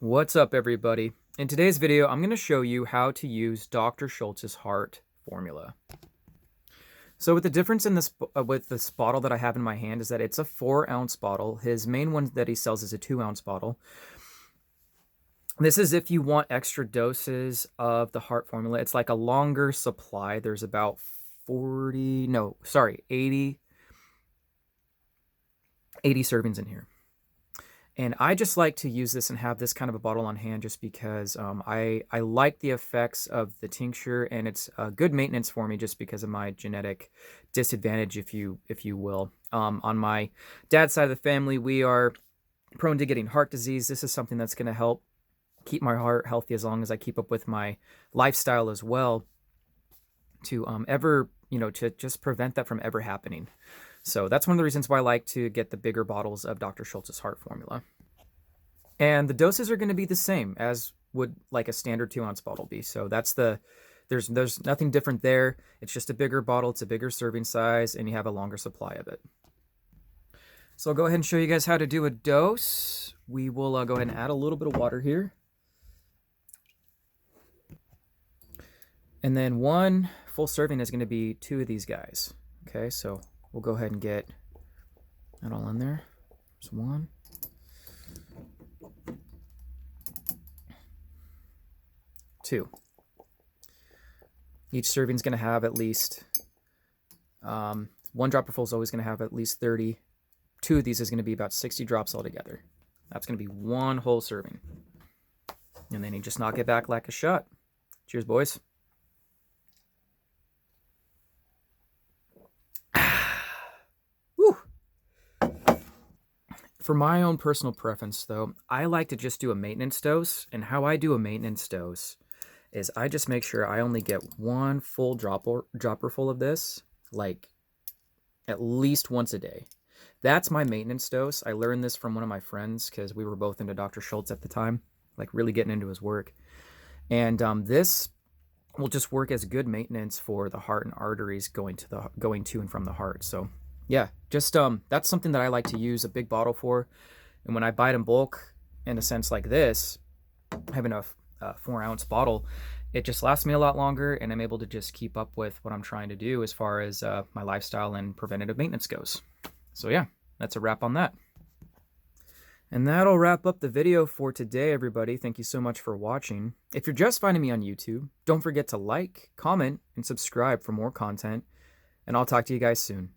What's up, everybody? In today's video, I'm going to show you how to use Dr. Schulze's heart formula. So with the difference in this with this bottle that I have in my hand is that it's a 4-ounce bottle. His main one that he sells is a 2-ounce bottle. This is if you want extra doses of the heart formula. It's like a longer supply. There's about 80 servings in here. And I just like to use this and have this kind of a bottle on hand just because I like the effects of the tincture, and it's good maintenance for me just because of my genetic disadvantage, if you will. On my dad's side of the family, we are prone to getting heart disease. This is something that's going to help keep my heart healthy as long as I keep up with my lifestyle as well to to just prevent that from ever happening. So that's one of the reasons why I like to get the bigger bottles of Dr. Schulze's heart formula. And the doses are going to be the same as would like a standard 2-ounce bottle be. So there's nothing different there. It's just a bigger bottle. It's a bigger serving size, and you have a longer supply of it. So I'll go ahead and show you guys how to do a dose. We will go ahead and add a little bit of water here. And then one full serving is going to be 2 of these guys. Okay, so we'll go ahead and get that all in there. There's 1. 2. Each serving is going to have at least, 1 dropper full is always going to have at least 30. 2 of these is going to be about 60 drops altogether. That's going to be 1 whole serving. And then you just knock it back like a shot. Cheers, boys. For my own personal preference, though, I like to just do a maintenance dose. And how I do a maintenance dose is I just make sure I only get 1 full dropper full of this, like at least once a day. That's my maintenance dose. I learned this from one of my friends because we were both into Dr. Schulze at the time, like really getting into his work. And this will just work as good maintenance for the heart and arteries going to and from the heart. So yeah, just that's something that I like to use a big bottle for. And when I buy it in bulk, in a sense like this, having a 4-ounce bottle, it just lasts me a lot longer, and I'm able to just keep up with what I'm trying to do as far as my lifestyle and preventative maintenance goes. So yeah, that's a wrap on that. And that'll wrap up the video for today, everybody. Thank you so much for watching. If you're just finding me on YouTube, don't forget to like, comment, and subscribe for more content. And I'll talk to you guys soon.